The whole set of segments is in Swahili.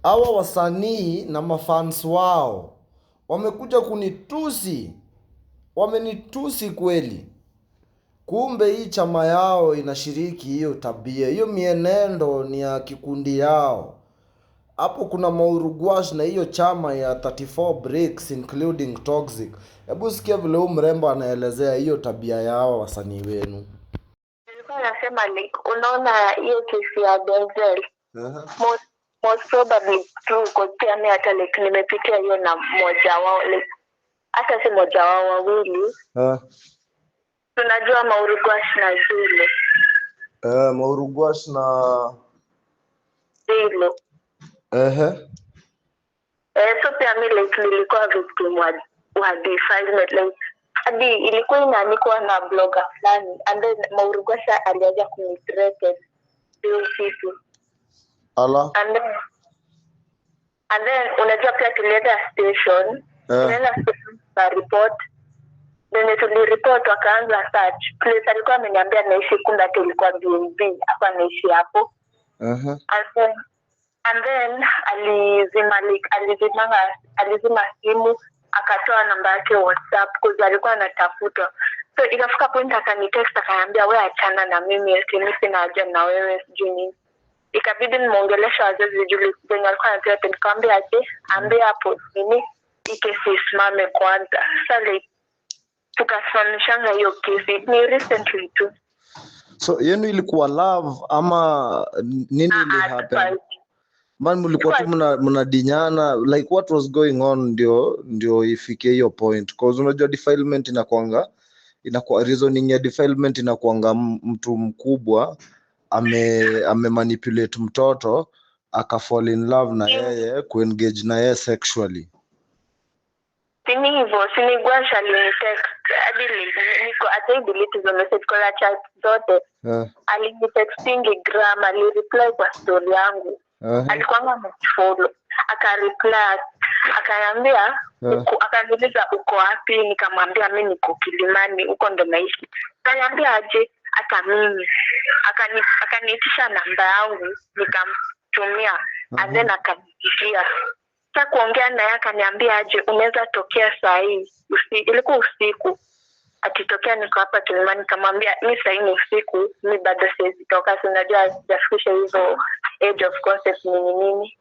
hawa wasanii na mafans wao wamekuja kunitusi, wamenitusi kweli. Kumbe hii chama yao inashiriki hiyo tabia, hiyo mienendo ni ya kikundi yao. Hapo kuna Maurugwash na hiyo chama ya 34 Bricks including Toxic. Hebu sikia vile huyu mrembo anaelezea hiyo tabia yao wasanii wenu. Nilikuwa nasema like, unaona hiyo kesi ya Denzel. Most probably true because pia mimi hata like nimepitia hiyo na mmoja wao like hata si mmoja wao wawili. Tunajua Maurugwash na Zulu. Maurugwash na Zulu. So pia mimi like nilikuwa victim wa defilement like hadi ilikuwa inaandikwa na blogger fulani and then Maurugwash alianza kunithreaten hiyo kitu. Allah. And then unajua pia tulienda station. Tulienda station na report. Then tulireport wakaanza search. Place alikuwa ameniambia naishi kumbe tulikuwa BNB hapa naishi hapo. And then alizima simu akatoa namba yake WhatsApp because alikuwa anatafutwa. So ikafika point akanitext akaniambia wewe achana na mimi mimi sina haja na wewe sijui nini. Ikabidi nimuongelesha wazazi Julie venye alikuwa anataka nikamwambia aje ambie hapo nini ikesi isimame kwanza. Sasa like tukasimamisha hiyo kesi ni recently tu. So yenu ilikuwa love ama nini ili happen? Man mlikuwa tu mnadinyana like what was going on ndio ifike hiyo point because unajua defilement inakuwa reasoning ya defilement inakuanga mtu mkubwa ame manipulate mtoto aka fall in love na yeye kuengage na yeye sexually. Sini hivyo Gwash alinitext hadi niko delete hizo message kwa chat zote. Alinitexting gram alireply kwa story yangu. Alikuwa amefollow akareply akaniambia akaniuliza uko wapi nikamwambia mimi niko Kilimani huko ndo naishi. Akaniambia aje hata mimi akaniitisha namba yangu nikamtumia and then akanipigia. Sasa kuongea naye akaniambia aje unaweza tokea saa hii ilikuwa usiku atitokea niko hapa Kilimani nikamwambia mimi saa hii usiku mimi bado siwezi toka unajua sijafikisha hizo age of concept nini.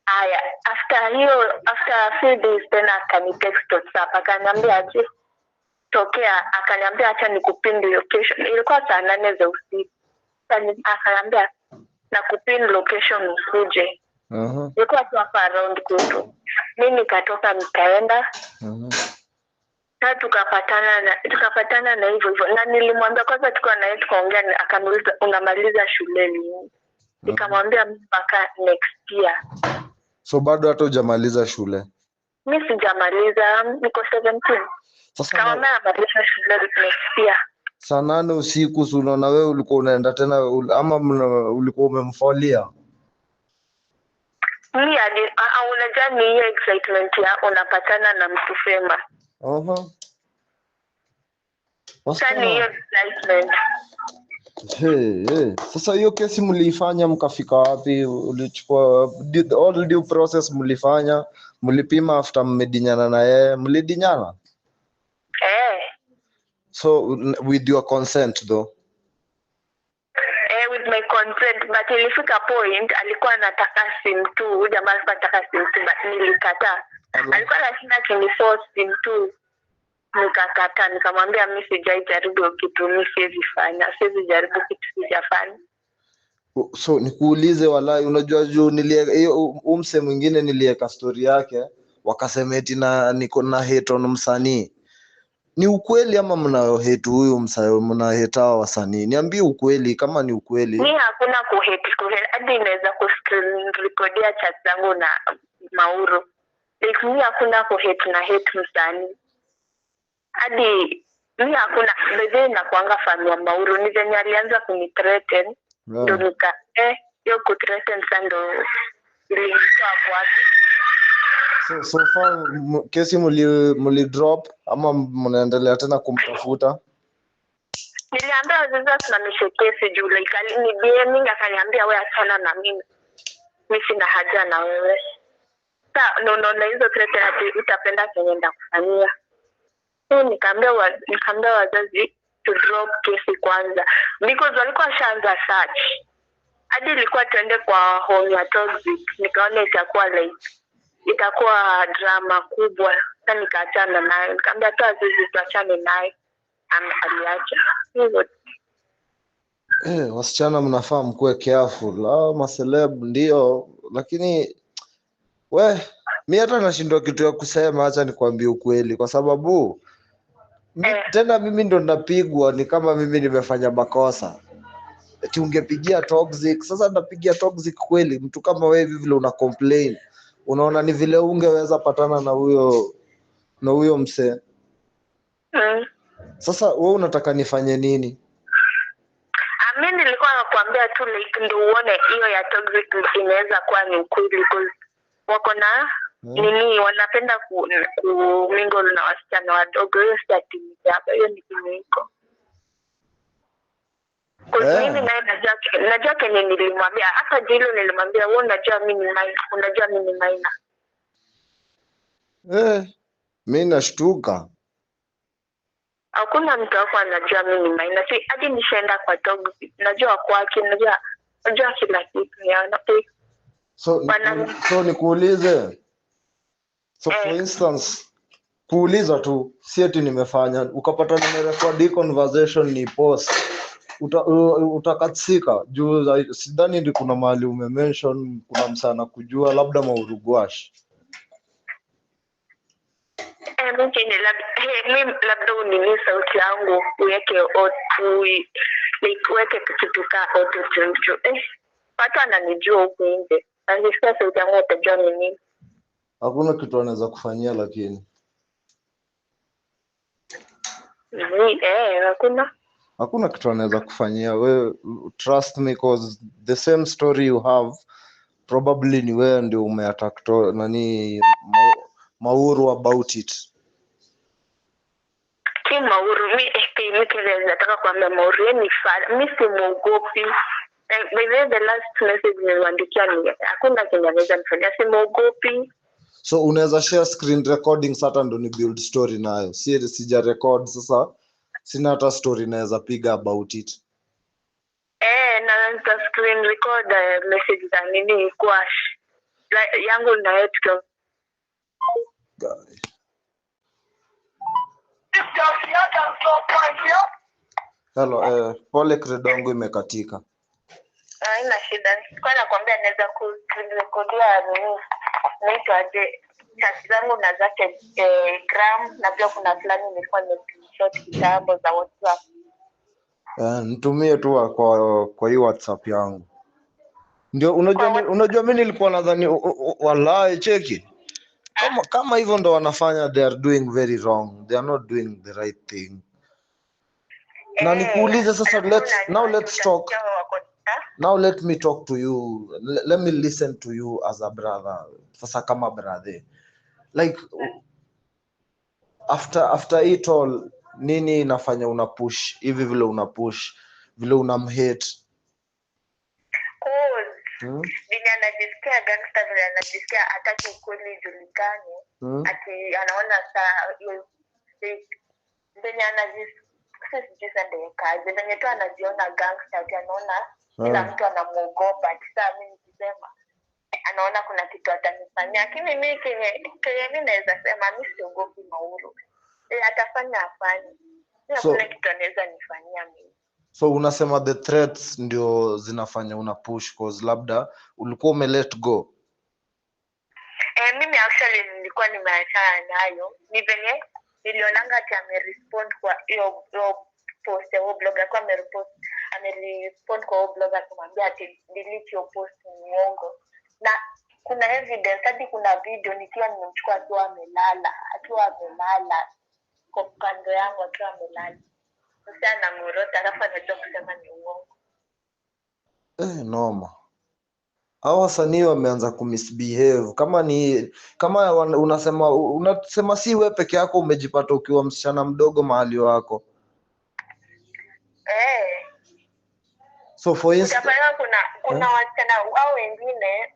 Aya after few days tena akanitext WhatsApp akaniambia aje tokea akaniambia acha nikupin location ilikuwa saa 8 za usiku. Akaniambia nakupin location usije. Ilikuwa tu hapa around kwetu. Mimi nikatoka nikaenda. Sasa tukapatana na hivyo na nilimwambia kwanza tuko na yeye tukaongea akaniuliza unamaliza shule lini? Nikamwambia mpaka next year. So bado hata hujamaliza shule? Mimi sijamaliza niko 17. Sasa kama namaliza shule next year. Saa 8 usiku unaona wewe ulikuwa unaenda tena ama ulikuwa umemfolia? Mimi unajua ni hiyo excitement ya unapatana na mtu fema. Sasa ni hiyo excitement. Sasa hiyo kesi mlifanya mkafika wapi? Ulichukua all due process mlifanya? Mlipima after mmedinyana na yeye? Mlidinyana? So with your consent though? With my consent but ilifika point alikuwa anataka sim tu jamaa anataka sim tu but nilikataa. Alikuwa anashinda kiniforce sim tu nikakataa nikamwambia mimi sijajaribu kitu mimi siwezi fanya siwezi jaribu kitu sijafanya. So nikuulize walai unajua juu hiyo umse mwingine nilieka story yake wakasema eti na niko na hate on msanii. Ni ukweli ama mna hate huyu msanii mna hate hawa wasanii? Niambie ukweli kama ni ukweli. Mimi hakuna hate hadi inaweza kuscreen recordia chat zangu na Mauro. Like mimi hakuna hate na hate msanii. Hadi mimi hakuna bebe na kuanga familia Mauro ni zenye alianza kunithreaten ndio nika hiyo kuthreaten sando ilitoa kwake. So far kesi muli drop ama mnaendelea tena kumtafuta? Niliambia wazazi wasimamishe kesi juu like ni DM akaniambia wewe achana na mimi. mimi sina haja na wewe. Sasa unaona hizo threat ati utapenda kenye ndakufanyia. Nikaambia wazazi to drop kesi kwanza because walikuwa shaanza search. Hadi ilikuwa tuende kwa home ya toxic, nikaona itakuwa drama kubwa. Sasa nikaachana naye, nikaambia tu wazazi tuachane naye. Aliacha hivyo. Wasichana mnafaa mkuwe careful. Maceleb ndio, lakini mimi hata nashindwa kitu ya kusema. Acha nikwambie ukweli, kwa sababu tena mimi ndo napigwa ni kama mimi nimefanya makosa. Eti ungepigia toxic, sasa napigia toxic kweli? Mtu kama wewe hivi vile una complain, unaona ni vile ungeweza patana na huyo msee. Sasa wewe unataka nifanye nini? Mimi nilikuwa nakwambia tu ndio uone hiyo ya toxic inaweza kuwa ni ukweli because wako na nini, wanapenda kumingle na wasichana wadogo. Hiyo stati hapa, hiyo ni kimiko. Kwa mimi naye najua kenye nilimwambia. Hata jilo nilimwambia wewe unajua mimi ni maina. Mimi nashtuka. Hakuna mtu wako anajua mimi ni maina. Si hadi nishaenda kwa toxic. Najua kwake, najua kila kitu yana. So nikuulize. So for instance, kuuliza tu, si eti nimefanya, ukapata nimerecord conversation ni post, utakatsika juu sidhani ndi kuna mahali umemention kuna msana kujua labda maurugwash. Mimi labda unini sauti yangu uweke uweke kitu ka auto tune. Watu wananijua huku nje. Angesikia sauti yangu watajua ni nini. Hakuna kitu anaweza kufanyia lakini. Hakuna kitu anaweza kufanyia. Wewe trust me cause the same story you have probably ni wewe ndio umeattack nani Mauru about it. Mauru mimi nataka kuambia Mauru ni fala. Mimi simuogopi. The last message niliandikia ni hakuna kenye anaweza nifanyia, simuogopi. So unaweza share screen recording sasa ndo ni build story nayo. Sija record sasa. Sina hata story naweza piga about it. Na nita screen record message za nini kwa yangu na yetu. Hello, pole Credongo imekatika. Haina shida. Kwa nakwambia naweza kurekodia nini? Naitwaje? Chat zangu na zake gram na pia kuna fulani nilikuwa nimeshot kitambo za WhatsApp. Nitumie tu kwa hii WhatsApp yangu. Ndio unajua mimi nilikuwa nadhani wallahi cheki. Kama hivyo ndo wanafanya, they are doing very wrong. They are not doing the right thing. Na nikuulize sasa, let's talk. Now let me talk to you. Let me listen to you as a brother. Sasa kama brother. Like after it all, nini inafanya una push hivi vile una push vile unamhate? Vile anajisikia gangster, vile anajisikia hataki ukweli ijulikane. Ati anaona saa venye anajisikia venye tu anajiona gangster, ati anaona kila mtu anamuogopa. Ati saa mimi nikisema anaona kuna kitu atanifanyia. Lakini mimi mimi naweza sema mimi siogopi Mauru. Atafanya afanye. Kuna kitu anaweza nifanyia mimi. So unasema the threats ndio zinafanya una push cause labda ulikuwa umelet go. Mimi actually nilikuwa nimeachana nayo. Ni venye nilionanga ati amerespond kwa hiyo post ya blogger, kwa amerespond kwa blogger kumwambia ati delete your post ni uongo. Na kuna evidence, hadi kuna video nikiwa nimemchukua akiwa amelala kwa kando yangu akiwa amelala. Sasa na murota alafu anajua kusema ni uongo. Noma. Hao wasanii wameanza kumisbehave. Kama unasema si wewe peke yako umejipata ukiwa msichana mdogo mahali wako. So for instance kuna wasichana wao wengine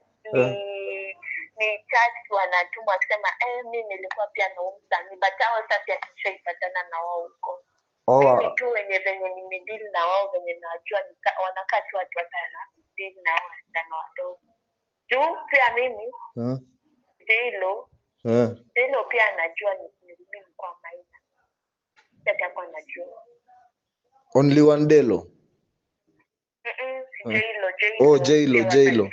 ni chat wanatuma kusema mimi nilikuwa pia na umsanii but hao sasa tushaipatana na wao huko. Mimi tu wenye venye nimedeal na wao venye najua wanakaa tu watu watana deal na wasichana wadogo. Juu pia mimi Delo pia anajua ni mimi kwa maina. Sasa kwa anajua. Only one Delo? J-Lo.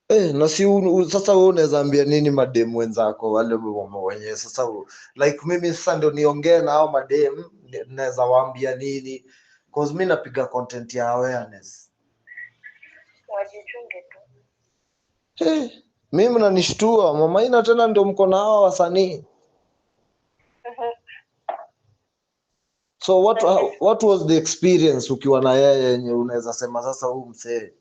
Na si sasa wewe unaweza ambia nini madem wenzako wale wenye sasa like mimi sasa ndio niongee na hao madem naweza waambia nini? Cause mimi napiga content ya awareness. Wajichunge tu. Mimi mnanishtua mama ina tena ndio mko na hao wasanii. So what was the experience ukiwa na yeye yenye unaweza sema sasa huyu msee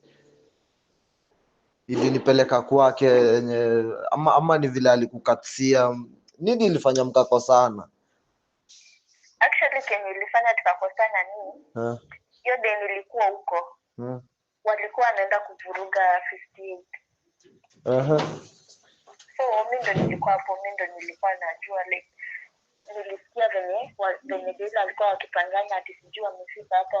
ilinipeleka kwake yenye ama ni vile alikukatisia nini ilifanya mkakosana? Actually kenye ilifanya tukakosana ni hiyo day nilikuwa huko. Walikuwa wanaenda kuvuruga 58. So mimi ndo nilikuwa hapo, mimi ndo nilikuwa najua like nilisikia venye Dela alikuwa wakipangana ati sijui wamefika hapa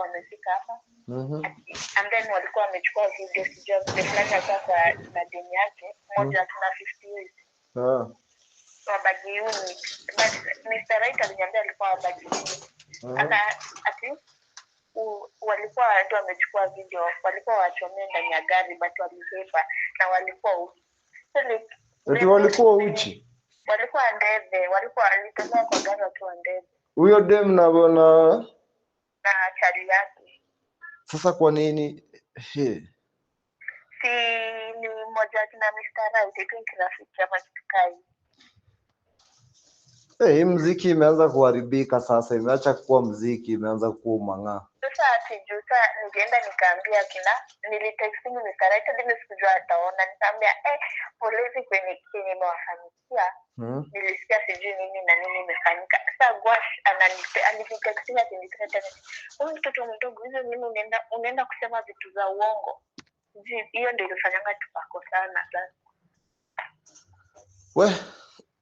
and then walikuwa wamechukua video sijui wamefanya sasa na deni yake moja tuna 58. Wabagi unit but Mr. Right aliniambia alikuwa wabagi ati walikuwa watu wamechukua video walikuwa wachomea ndani ya gari but walihepa na walikuwa uchi. Eti walikuwa uchi? Walikuwa ndebe, walikuwa alitembea kwa gari wakiwa ndebe. Huyo dem na chali yake. Sasa kwa nini? Si ni mmoja na Mr. Right, I think rafiki ya Matukai. Hii mziki imeanza kuharibika sasa, imeacha kuwa mziki, imeanza kuwa mang'aa. Sasa atijusa ningeenda nikaambia nilitexting Mr. Right hadi sikujua ataona nikaambia polisi kwenye imewafanikia. Nilisikia sijui nini na nini imefanyika. Sasa Gwash ananitexting akiniteta. Huyu mtoto mdogo hizo nini unaenda kusema vitu za uongo. Hiyo ndio ilifanyanga tukakosana sasa.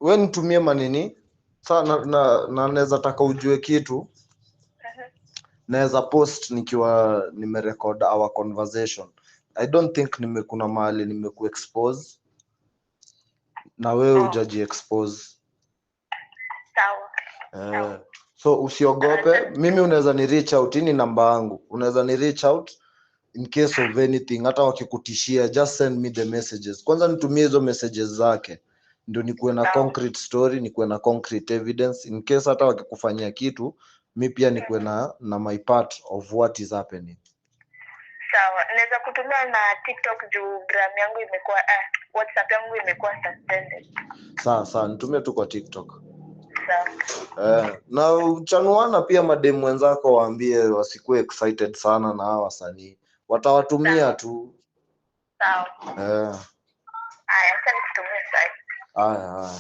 We nitumie manini? Sasa na naweza taka ujue kitu. Naweza post nikiwa nimerecord our conversation. I don't think kuna mahali nimekuexpose na wewe hujaji expose. Sawa. So usiogope, mimi unaweza ni reach out, ni namba yangu. Unaweza ni reach out in case of anything, hata wakikutishia just send me the messages. Kwanza nitumie hizo messages zake ndio nikuwe na concrete story, nikuwe na concrete evidence in case hata wakikufanyia kitu mimi pia nikuwe na my part of what is happening. Sawa, naweza kutumia na TikTok juu gram yangu imekuwa WhatsApp yangu imekuwa suspended. Sawa, nitumie tu kwa TikTok. Sawa. Na chanuana pia mademu wenzako waambie wasikuwe excited sana na hawa wasanii. Watawatumia tu. Sawa. Haya, sasa nikutumie sasa. Haya.